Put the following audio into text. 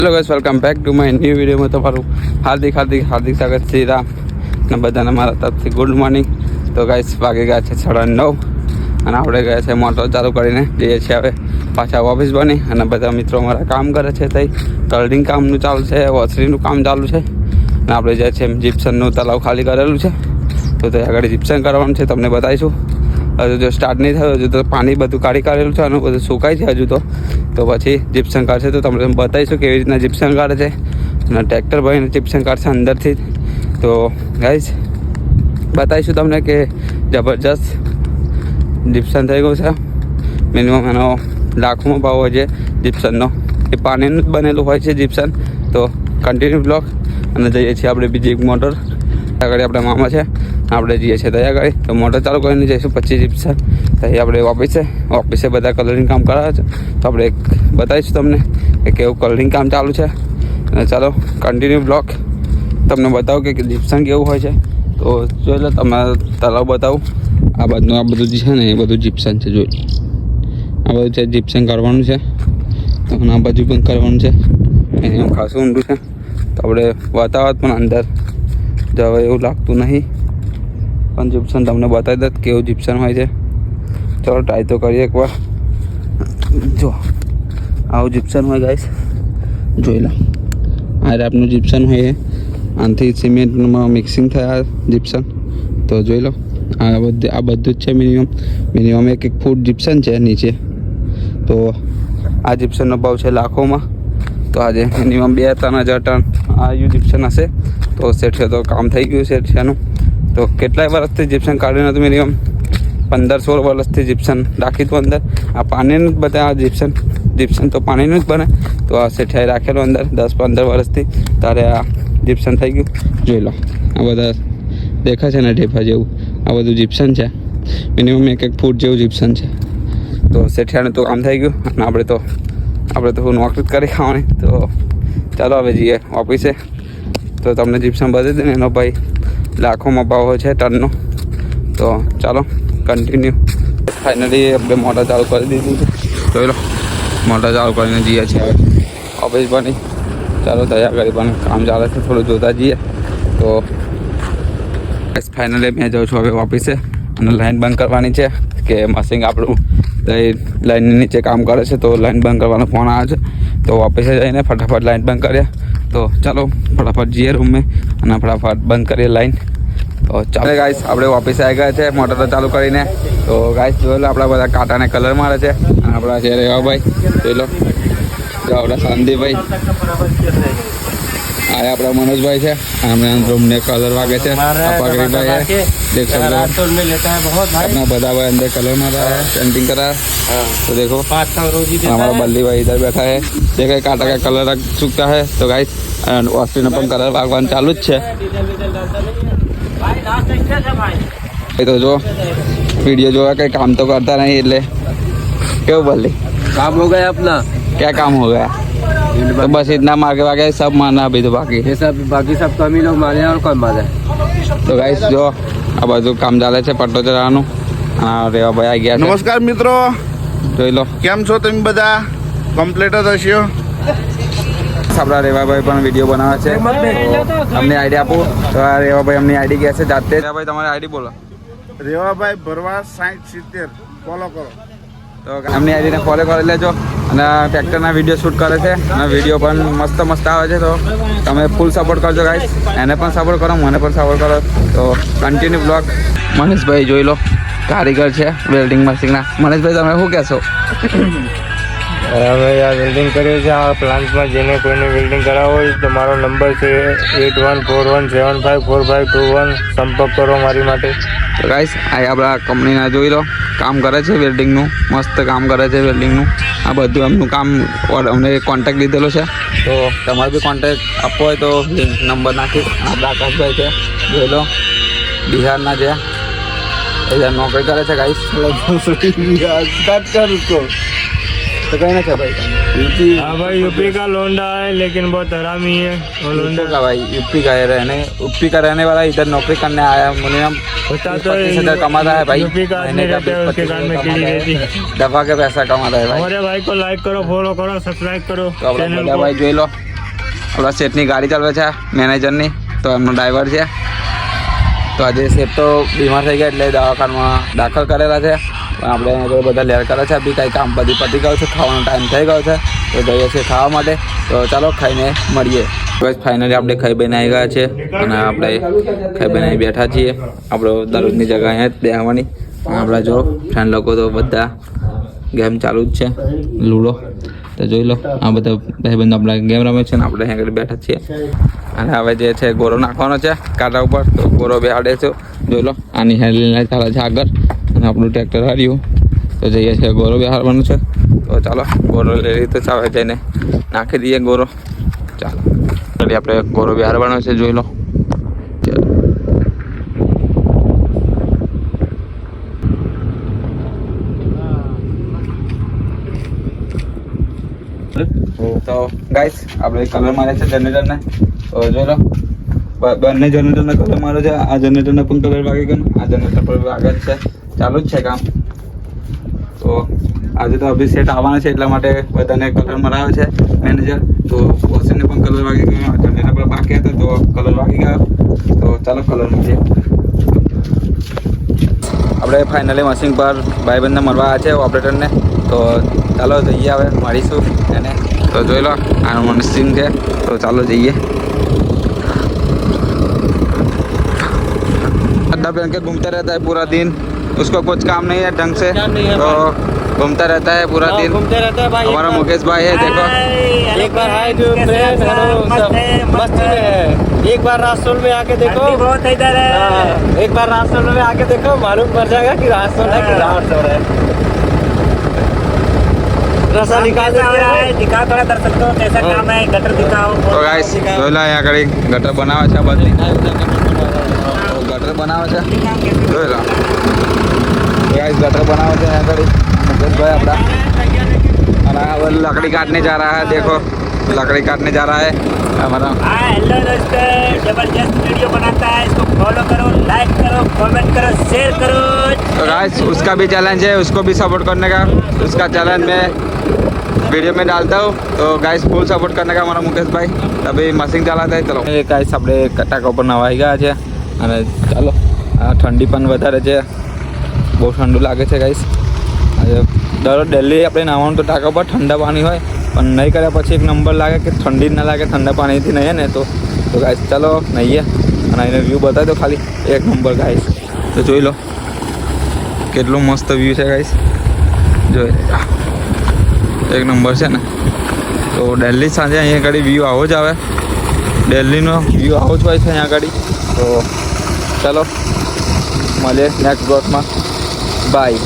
Hello guys, welcome back to my new વિડીયોમાં તમારું હાર્દિક સ્વાગત છે. રામ અને બધાને મારા તરફથી ગુડ મોર્નિંગ. તો ગાઈસ વાગી ગયા છે 9:30 અને આપણે ગયા છે મોટર ચાલુ કરીને જઈએ છીએ હવે પાછા ઓફિસ બની. અને બધા મિત્રો મારા કામ કરે છે, તઈ કલરિંગ કામનું ચાલુ છે, વોશરીનું કામ ચાલુ છે. અને આપણે જાય છે જીપ્સનનું તલાવ ખાલી કરેલું છે, તો ત્યાં આગળ જીપ્સન કરવાનું છે. તમને બતાવીશું. હજુ જો સ્ટાર્ટ નહીં થયું, હજુ તો પાણી બધું કાઢી કાઢેલું છે અને બધું સુકાય છે હજુ તો પછી જીપ્સન કાઢશે તો તમને બતાવીશું કેવી રીતના જીપ્સન કાઢે છે. અને ટ્રેક્ટર ભાઈને જીપ્સન કાઢશે અંદરથી. તો ગાઈસ બતાવીશું તમને કે જબરજસ્ત જીપ્સન થઈ ગયું છે. મિનિમમ એનો લાખોમાં ભાવ હોય છે જીપ્સનનો. એ પાણીનું જ બનેલું હોય છે જીપ્સન. તો કન્ટિન્યુ બ્લોક અને જઈએ છીએ આપણે બીજી એક મોટર આગળ. આપણા મામા છે, આપણે જઈએ છીએ ત્યાં આગળ. તો મોટર ચાલુ કરીને જઈશું 25 જીપ્સન. ત્યાં આપણે ઓફિસે બધા કલરિંગ કામ કરાવે છે, તો આપણે બતાવીશું તમને કે કેવું કલરિંગ કામ ચાલુ છે. અને ચાલો કન્ટિન્યુ બ્લોક તમને બતાવું કે જીપ્સન કેવું હોય છે. તો જોઈ લો, તમારે તલાવ બતાવું. આ બધું જે છે ને એ બધું જીપ્સન છે. જોઈ લો, આ બધું છે જીપ્સન કરવાનું છે. તો આ બાજુ પણ કરવાનું છે. એનું ખાસું ઊંડું છે, તો આપણે બતાવત પણ અંદર જવાય એવું લાગતું નહીં. પણ જીપ્સન તમને બતાવી દે કેવું જીપ્સન હોય છે. ચાલો ટ્રાય તો કરીએ એકવાર. જો આવું જીપ્સન હોય ગાઈસ, જોઈ લો. આ ટાઈપનું જીપ્સન હોય. આનાથી સિમેન્ટમાં મિક્સિંગ થયા જીપ્સન. તો જોઈ લો, આ બધું જ છે. મિનિમમ 1 ફૂટ જીપ્સન છે નીચે. તો આ જીપ્સનનો ભાવ છે લાખોમાં. તો આજે મિનિમમ 2-3 હજાર ટન આ જીપ્સન હશે. તો શેઠે તો કામ થઈ ગયું છે શેઠનું. તો કેટલાય વર્ષથી જીપ્સન કાઢ્યું હતું. મિનિમમ 15-16 વર્ષથી જીપ્સન રાખી હતું અંદર. આ પાણીનું જ બધા આ જીપ્સન તો પાણીનું જ બને. તો આ શેઠાએ રાખેલું અંદર 10-15 વર્ષથી. ત્યારે આ જીપ્સન થઈ ગયું. જોઈ લો, આ બધા દેખાય છે ને ઢેફા જેવું, આ બધું જીપ્સન છે. મિનિમમ 1 ફૂટ જેવું જીપ્સન છે. તો શેઠિયાનું તો કામ થઈ ગયું. અને આપણે તો નોકરી કરી ખાવાની. તો ચાલો હવે જઈએ ઓફિસે. તો તમને જીપ્સન બતાવી દે ને, એનો ભાઈ લાખોમાં ભાવ હોય છે ટનનો. તો ચાલો કન્ટિન્યુ. ફાઇનલી આપણે મોટર ચાલુ કરી દીધું છે. જોઈ લો, મોટર ચાલુ કરીને જઈએ છીએ હવે ઓફિસ બની. ચાલો તૈયાર કરી પણ કામ ચાલે છે, થોડું જોતા જઈએ. તો ફાઇનલી મેં જાઉં છું હવે ઓફિસે. અને લાઈન બંધ કરવાની છે કે મશીન આપણું લાઈનની નીચે કામ કરે છે. તો લાઈન બંધ કરવાનો ફોન આવે છે. તો ઓફિસે જઈને ફટાફટ લાઈન બંધ કરીએ. તો ચાલો ફટાફટ જઈએ રૂમે અને ફટાફટ બંધ કરીએ લાઈન. તો ચાલો ગાઈસ, આપણે ઓફિસે આવી ગયા છે મોટર ચાલુ કરીને. તો ગાઈસ જોઈ લો, આપણા બધા કાંટાને કલર મારે છે. અને આપણા છે રેવાભાઈ, જોઈ લો. જો આપણા સંદીપભાઈ, આ આપણા મનોજભાઈ છે. હમણાં રૂમને કલર વાગે છે. પગરીભાઈ છે, देख सकते हो अपना बदा भाई अंदर कलर मार रहा है, पेंटिंग कर रहा है. तो देखो हमारा बल्ली भाई इधर बैठा है. देखो कांटा का कलर रख चुका है. तो गाइस वॉशरूम में कलर वागवान चालू જ છે. એ તો જો વિડીયો જોવા કઈ કામ તો કરતા નહીં, એટલે કેવું બલ્લી काम हो गया अपना. क्या काम हो गया? तो बस इतना मार्के वागे सब मारना अभी तो बाकी. ये सब बाकी सब कम ही लोग मारे और कम मारे. તો ગાઈસ જો આ બધું કામ ચાલે છે પટ્ટો ચડાવવાનું. હા, રેવાભાઈ આવી ગયા છે. નમસ્કાર મિત્રો, જોઈ લો કેમ છો તમે બધા? કમ્પ્લીટ જ હશો. આપણા રેવાભાઈ પણ વિડીયો બનાવે છે. તો અમને આઈડી આપો. તો આ રેવાભાઈ અમની આઈડી ગયા છે જાતે. રેવાભાઈ તમારી આઈડી બોલો. રેવાભાઈ ભરવા 60-70 ફોલો કરો. તો એમની આઈડીને ફોલો કરી લેજો. અને ટ્રેક્ટરના વિડીયો શૂટ કરે છે અને વિડીયો પણ મસ્ત આવે છે. તો તમે ફૂલ સપોર્ટ કરજો ગાઈસ. એને પણ સપોર્ટ કરો, મને પણ સપોર્ટ કરો. તો કન્ટિન્યુ બ્લોગ. મનીષભાઈ જોઈ લો, કારીગર છે વેલ્ડિંગ મશીનના. મનીષભાઈ તમે શું કહેશો? અમે આ વેલ્ડિંગ કરીએ છીએ. આ પ્લાન્ટમાં જેને કોઈને વેલ્ડિંગ કરાવવું હોય તો મારો નંબર છે 8141754521. સંપર્ક કરો મારી માટે. તો ગાઈસ આ આપણા કંપનીના જોઈ લો, કામ કરે છે વેલ્ડિંગનું. મસ્ત કામ કરે છે વેલ્ડિંગનું. આ બધું એમનું કામ અમને કોન્ટેક્ટ લીધેલો છે. તો તમારે બી કોન્ટેક્ટ આપવો હોય તો નંબર નાખી. આપણા આકાશભાઈ છે, જોઈ લો, બિહારના છે. એ નોકરી કરે છે ગાઈસ. तो कहना क्या भाई? यूपी? हाँ भाई, यूपी का लौंडा है लेकिन बहुत हरामी है वो लौंडा का भाई. यूपी का रहने वाला इधर नौकरी करने आया. मिनिमम 25,000 कमाता है भाई. यूपी का आदमी रहता है, उसके कान में कीड़ी रहती है. दफा के पैसा कमाता है भाई. हमारे भाई को लाइक करो, फॉलो करो, सब्सक्राइब करो. तो अपना भाई જોઈ લો, આપણા શેઠની ગાડી ચાલવે છે મેનેજરની, તો એમનો ડ્રાઈવર છે. તો આજે શેઠ તો બીમાર થઈ ગયા એટલે દવાખાનામાં દાખલ કરેલા છે. પણ આપણે અહીંયા બધા લેર કરે છે. બી કંઈ કામ બધી પતી ગયું છે, ખાવાનો ટાઈમ થઈ ગયો છે, તો જઈએ છીએ ખાવા માટે. તો ચાલો ખાઈને મળીએ. બસ ફાઇનલી આપણે ખાઈ બઈને આવી ગયા છે અને આપણે ખાઈ બઈને બેઠા છીએ. આપણો દરરોજની જગ્યા અહીંયા જ બેસવાની. આપણા જો ફ્રેન્ડ લોકો તો બધા ગેમ ચાલુ જ છે, લૂડો. તો જોઈ લો, આ બધા ભાઈબંધો આપણા ગેમ રમે છે ને આપણે અહીંયા આગળ બેઠા છીએ. અને હવે જે છે ગોરો નાખવાનો છે કાંટા ઉપર, તો ગોરો બેહાડે છે. જોઈ લો, આની હેન્ડલ ચાલે છે આગળ અને આપણું ટ્રેક્ટર હાર્યું. તો જઈએ છીએ ગોરો બેહાડવાનું છે. તો ચાલો ગોરો લઈ રીતે ચાવે જઈને નાખી દઈએ ગોરો. ચાલો આપણે ગોરો બેહાડવાનો છે, જોઈ લો. તો ગાઈસ આપણે કલર મારે છે જનરેટરને. તો જોઈ લો, બંને જનરેટરને કલર મારે છે. આ જનરેટરને પણ કલર વાગી ગયો, આ જનરેટર પર વાગે જ છે, ચાલુ જ છે કામ. તો આજે તો અભી સેટ આવવાના છે એટલા માટે બધાને કલર મરાવે છે મેનેજર. તો વોશિંગને પણ કલર વાગી ગયો, જનરેટર પર બાકી હતા તો કલર વાગી ગયો. તો ચાલો કલર મૂકીએ. આપણે ફાઇનલી મશીન પર ભાઈબંધને મળવા આવ્યા છે ઓપરેટરને. તો ચાલો જઈએ, હવે મળીશું એને. તો જોઈ લો, આનું મશીન છે. તો ચાલો જઈએ. अड्डा पहन के घूमता रहता है पूरा दिन, उसको कुछ काम नहीं है ढंग से, तो घूमता रहता है पूरा दिन. घूमते रहते हैं भाई. हमारा मुकेश भाई है, देखो. एक बार हाय टू फ्रेंड, हेलो सब मस्ती में है. एक बार राजस्थान में आके देखो, बहुत इधर है. एक बार राजस्थान में आके देखो, मालूम पड़ जाएगा कि राजस्थान है कि राजस्थान है. रसा निकाल रहा है, दिखा थोड़ा दर्शक को कैसा काम है. गटर दिखाओ. તો ગાઈસ જોઈ લો, અહીંયા આગળ ગટર બનાવે છે બધી. ગટર બનાવે છે, જોઈ લો ગાઈસ, ગટર बनावे છે यहाँ पर मुकेश भाई अपना. और वो लकड़ी काटने जा रहा है, देखो लकड़ी काटने जा रहा है हमारा. हेलो दोस्तों, जबरदस्त वीडियो बनाता है, इसको फॉलो करो, लाइक करो, कमेंट करो, शेयर करो. तो गाइस उसका भी चैलेंज है, उसको भी सपोर्ट करने का. उसका चैलेंज मैं वीडियो में डालता हूँ. तो गाइस फुल सपोर्ट करने का हमारा मुकेश भाई. अभी मशीन चलाता है. चलो गाइस આપણે ટાંકા ઉપર નવાઈ ગયા છે અને ચાલો, આ ઠંડી પણ વધારે છે, બહુ ઠંડુ લાગે છે ગાઈસ. દરરોજ ડેલી આપણે નાવાનું તો ટાંકા પર ઠંડા પાણી હોય, પણ નહીં કર્યા પછી એક નંબર લાગે કે ઠંડી જ ના લાગે ઠંડા પાણીથી નહીં ને. તો ગાઈસ ચાલો નહીએ અને એને વ્યૂ બતાવી દો ખાલી, એક નંબર ગાઈસ. તો જોઈ લો કેટલું મસ્ત વ્યૂ છે ગાઈસ, જોઈ એક નંબર છે ને. તો દિલ્હી સાંજે અહીંયા આગળ વ્યૂ આવો જ આવે, દિલ્હીનો વ્યૂ આવો જ હોય છે અહીંયા આગળ. તો ચાલો મળીએ નેક્સ્ટ બ્લોગમાં, બાય.